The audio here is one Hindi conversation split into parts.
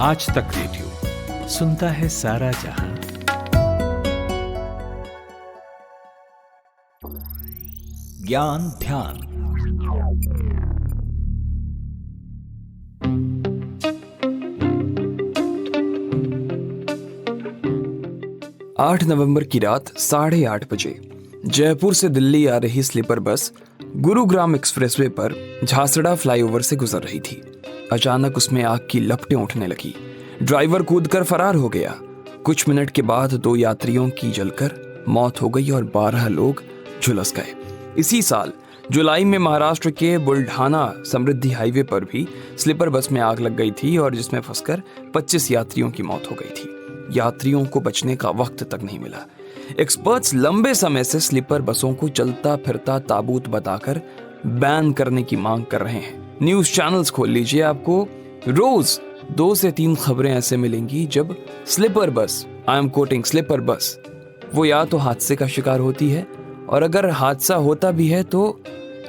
आज तक रेडियो सुनता है सारा जहां। ज्ञान ध्यान। आठ नवंबर की रात 8:30 बजे जयपुर से दिल्ली आ रही स्लीपर बस गुरुग्राम एक्सप्रेसवे पर झासड़ा फ्लाईओवर से गुजर रही थी। अचानक उसमें आग की लपटें उठने लगी। ड्राइवर कूदकर फरार हो गया। कुछ मिनट के बाद 2 यात्रियों की जलकर मौत हो गई और 12 लोग झुलस गए। इसी साल जुलाई में महाराष्ट्र के बुल्ढाना समृद्धि हाईवे पर भी स्लीपर बस में आग लग गई थी और जिसमें फंसकर 25 यात्रियों की मौत हो गई थी। यात्रियों को बचने का वक्त तक नहीं मिला। एक्सपर्ट्स लंबे समय से स्लीपर बसों को चलता फिरता ताबूत बताकर बैन करने की मांग कर रहे हैं। न्यूज चैनल्स खोल लीजिए, आपको रोज 2 से 3 खबरें ऐसे मिलेंगी जब sleeper bus, I am quoting sleeper bus, वो या तो हादसे का शिकार होती है और अगर हादसा होता भी है तो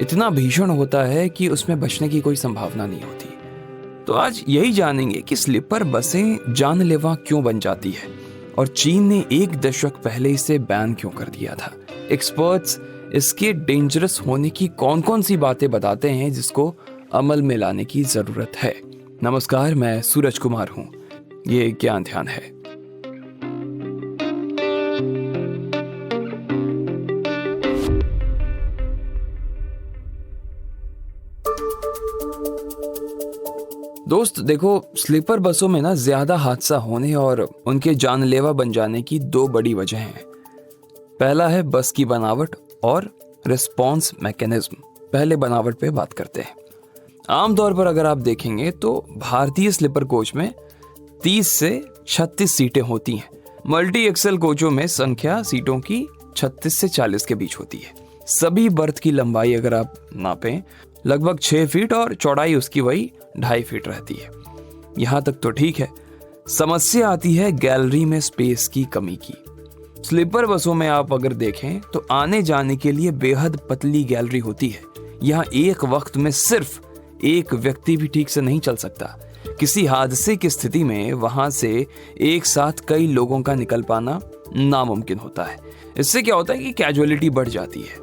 इतना भीषण होता है कि उसमें बचने की कोई संभावना नहीं होती। तो आज यही जानेंगे कि स्लीपर बसें जानलेवा क्यों बन जाती है और चीन ने 1 दशक पहले इसे बैन क्यों कर दिया था। एक्सपर्ट्स इसके डेंजरस होने की कौन कौन सी बातें बताते हैं जिसको अमल में लाने की जरूरत है। नमस्कार, मैं सूरज कुमार हूं। ये ज्ञान ध्यान है। दोस्त देखो, स्लीपर बसों में ना ज्यादा हादसा होने और उनके जानलेवा बन जाने की 2 बड़ी वजह हैं। पहला है बस की बनावट और रिस्पॉन्स मैकेनिज्म। पहले बनावट पे बात करते हैं। आमतौर पर अगर आप देखेंगे तो भारतीय स्लीपर कोच में 30 से 36 सीटें होती हैं। मल्टी एक्सेल कोचों में संख्या सीटों की 36 से 40 के बीच होती है। सभी बर्थ की लंबाई अगर आप नापें लगभग 6 फीट और चौड़ाई उसकी वही 2.5 फीट रहती है। यहां तक तो ठीक है। समस्या आती है गैलरी में स्पेस की कमी की। स्लीपर बसों में आप अगर देखें तो आने जाने के लिए बेहद पतली गैलरी होती है। यहाँ एक वक्त में सिर्फ एक व्यक्ति भी ठीक से नहीं चल सकता। किसी हादसे की स्थिति में वहां से एक साथ कई लोगों का निकल पाना नामुमकिन होता है। इससे क्या होता है कि कैजुअलिटी बढ़ जाती है।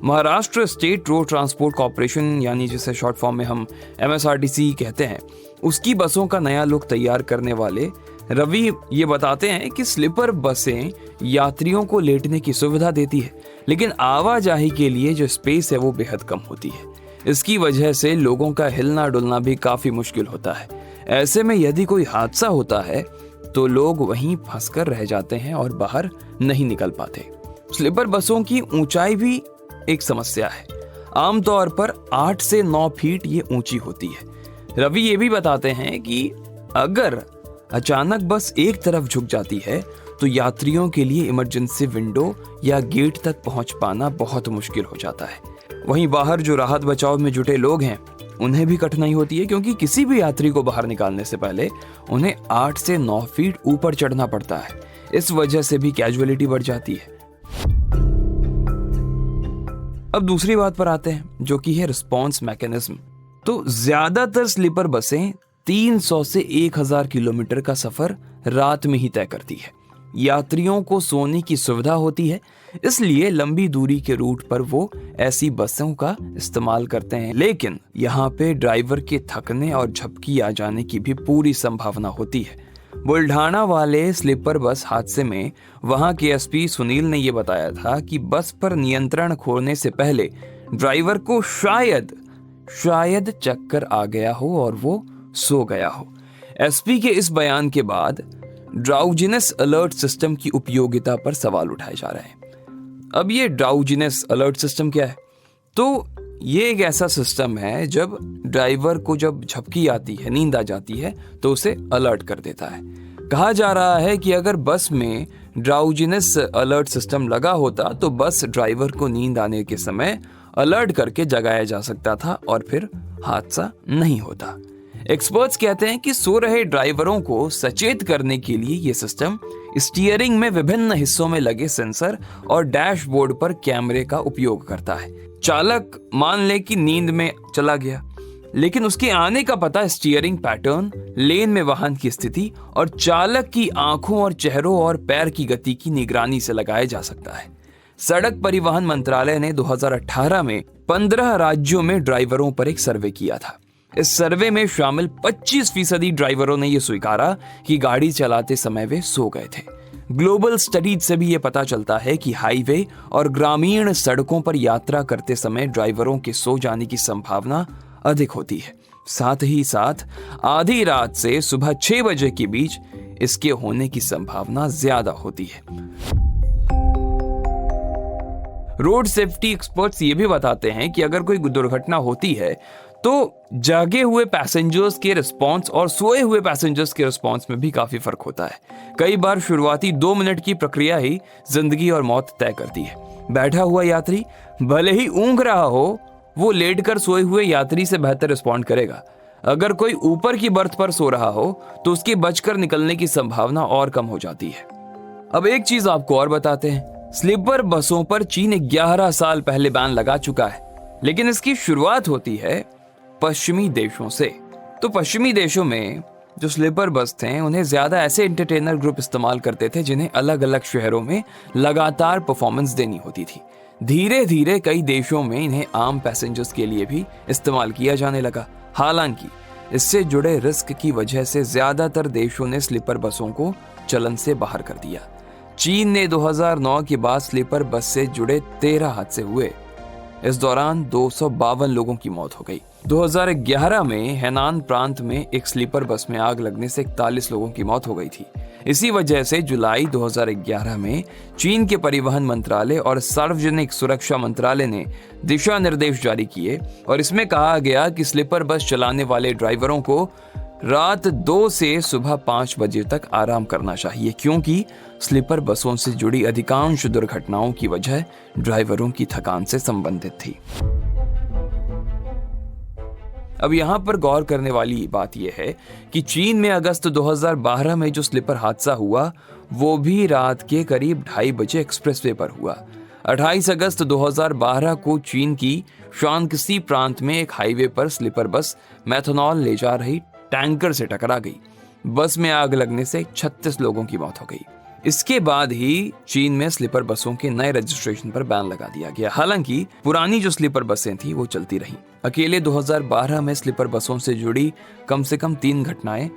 Maharashtra state road transport corporation, यानी जिसे शॉर्ट फॉर्म में हम MSRTC कहते हैं, उसकी बसों का नया लुक तैयार करने वाले रवि ये बताते हैं कि स्लीपर बसें यात्रियों को लेटने की सुविधा देती है, लेकिन आवाजाही के लिए जो स्पेस है वो बेहद कम होती है। इसकी वजह से लोगों का हिलना डुलना भी काफी मुश्किल होता है। ऐसे में यदि कोई हादसा होता है तो लोग वहीं फंसकर रह जाते हैं और बाहर नहीं निकल पाते। स्लीपर बसों की ऊंचाई भी एक समस्या है। आमतौर पर 8 से 9 फीट ये ऊंची होती है। रवि ये भी बताते हैं कि अगर अचानक बस एक तरफ झुक जाती है तो यात्रियों के लिए इमरजेंसी विंडो या गेट तक पहुंच पाना बहुत मुश्किल हो जाता है। वहीं बाहर जो राहत बचाव में जुटे लोग हैं उन्हें भी कठिनाई होती है, क्योंकि किसी भी यात्री को बाहर निकालने से पहले उन्हें 8 से 9 फीट ऊपर चढ़ना पड़ता है। इस वजह से भी कैजुअलिटी बढ़ जाती है। अब दूसरी बात पर आते हैं, जो कि है रिस्पॉन्स मैकेनिज्म। तो ज्यादातर स्लीपर बसें 300 से 1000 किलोमीटर का सफर रात में ही तय करती है। यात्रियों को सोने की सुविधा होती है, इसलिए लंबी दूरी के रूट पर वो ऐसी बसों का इस्तेमाल करते हैं। लेकिन यहाँ पे ड्राइवर के थकने और झपकी आ जाने की भी पूरी संभावना होती है। बुल्ढाना वाले स्लीपर बस हादसे में वहां के SP सुनील ने यह बताया था कि बस पर नियंत्रण खोने से पहले ड्राइवर को शायद चक्कर आ गया हो और वो सो गया हो। SP के इस बयान के बाद ड्राउजीनेस अलर्ट सिस्टम की उपयोगिता पर सवाल उठाए जा रहे हैं। अब ये ड्राउजीनेस अलर्ट सिस्टम क्या है? तो ये एक ऐसा सिस्टम है जब ड्राइवर को जब झपकी आती है, नींद आ जाती है, तो उसे अलर्ट कर देता है। कहा जा रहा है कि अगर बस में ड्राउजीनेस अलर्ट सिस्टम लगा होता तो बस ड्राइवर को नींद आने के समय अलर्ट करके जगाया जा सकता था और फिर हादसा नहीं होता। एक्सपर्ट्स कहते हैं कि सो रहे ड्राइवरों को सचेत करने के लिए यह सिस्टम स्टीयरिंग में विभिन्न हिस्सों में लगे सेंसर और डैशबोर्ड पर कैमरे का उपयोग करता है। चालक मान ले कि नींद में चला गया, लेकिन उसके आने का पता स्टीयरिंग पैटर्न, लेन में वाहन की स्थिति और चालक की आंखों और चेहरों और पैर की गति की निगरानी से लगाया जा सकता है। सड़क परिवहन मंत्रालय ने 2018 में 15 राज्यों में ड्राइवरों पर एक सर्वे किया था। इस सर्वे में शामिल 25% ड्राइवरों ने यह स्वीकारा कि गाड़ी चलाते समय वे सो गए थे। ग्लोबल स्टडीज से भी यह पता चलता है कि हाईवे और ग्रामीण सड़कों पर यात्रा करते समय ड्राइवरों के सो जाने की संभावना अधिक होती है। साथ ही साथ आधी रात से सुबह 6 बजे के बीच इसके होने की संभावना ज्यादा होती है। रोड सेफ्टी एक्सपर्ट्स ये भी बताते हैं कि अगर कोई दुर्घटना होती है तो जागे हुए पैसेंजर्स के रिस्पॉन्स और सोए हुए पैसेंजर्स के रिस्पॉन्स में भी काफी फर्क होता है। कई बार शुरुआती 2 मिनट की प्रक्रिया ही जिंदगी और मौत तय करती है। बैठा हुआ यात्री भले ही ऊँघ रहा हो, वो लेटकर सोए हुए यात्री से बेहतर रिस्पॉन्ड करेगा। अगर कोई ऊपर की बर्थ पर सो रहा हो तो उसकी बचकर निकलने की संभावना और कम हो जाती है। अब एक चीज आपको और बताते हैं, स्लीपर बसों पर चीन 11 साल पहले बैन लगा चुका है, लेकिन इसकी शुरुआत होती है पश्चिमी देशों से। तो पश्चिमी देशों में जो स्लीपर बस थे उन्हें ज्यादा ऐसे एंटरटेनर ग्रुप इस्तेमाल करते थे जिन्हें अलग अलग शहरों में लगातार परफॉर्मेंस देनी होती थी। धीरे धीरे कई देशों में इन्हें आम पैसेंजर्स के लिए भी इस्तेमाल किया जाने लगा। हालांकि इससे जुड़े रिस्क की वजह से ज्यादातर देशों ने स्लीपर बसों को चलन से बाहर कर दिया। चीन ने 2009 के बाद स्लीपर बस से जुड़े 13 हादसे हुए। इस दौरान 252 लोगों की मौत हो गई। 2011 में हैनान प्रांत में एक स्लीपर बस में आग लगने से 41 लोगों की मौत हो गई थी। इसी वजह से जुलाई 2011 में चीन के परिवहन मंत्रालय और सार्वजनिक सुरक्षा मंत्रालय ने दिशा निर्देश जारी किए और इसमें कहा गया कि स्लीपर बस चलाने वाले ड्राइवरों को रात 2 से सुबह 5 बजे तक आराम करना चाहिए, क्योंकि स्लीपर बसों से जुड़ी अधिकांश दुर्घटनाओं की वजह ड्राइवरों की थकान से संबंधित थी। अब यहाँ पर गौर करने वाली बात यह है कि चीन में अगस्त 2012 में जो स्लीपर हादसा हुआ वो भी रात के करीब 2:30 बजे एक्सप्रेसवे पर हुआ। 28 अगस्त 2012 को चीन की शांगसी प्रांत में एक हाईवे पर स्लीपर बस मेथनॉल ले जा रही टैंकर से टकरा गई। बस में आग लगने से 36 लोगों की मौत हो गई। इसके बाद ही चीन में स्लीपर बसों के नए रजिस्ट्रेशन पर बैन लगा दिया गया। हालांकि पुरानी जो स्लीपर बसें थी वो चलती रहीं। अकेले 2012 में स्लीपर बसों से जुड़ी कम से कम 3 घटनाएं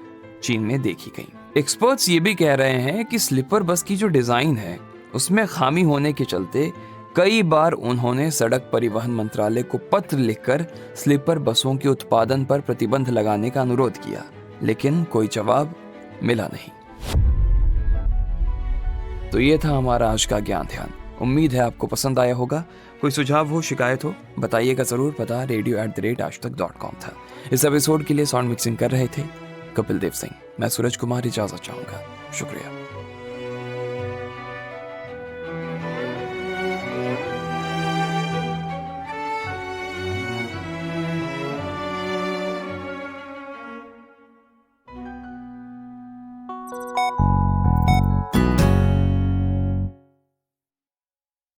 चीन में देखी गईं। एक्सपर्ट्स ये भी कह रहे हैं कि स्लीपर बस की जो डिजाइन है उसमें खामी होने के चलते कई बार उन्होंने सड़क परिवहन मंत्रालय को पत्र लिखकर स्लीपर बसों के उत्पादन पर प्रतिबंध लगाने का अनुरोध किया, लेकिन कोई जवाब मिला नहीं। तो ये था हमारा आज का ज्ञान ध्यान। उम्मीद है आपको पसंद आया होगा। कोई सुझाव हो, शिकायत हो, बताइएगा जरूर। पता radio@aajtak.com था। इस एपिसोड के लिए साउंड मिक्सिंग कर रहे थे कपिल देव सिंह। मैं सूरज कुमार इजाजत चाहूंगा। शुक्रिया।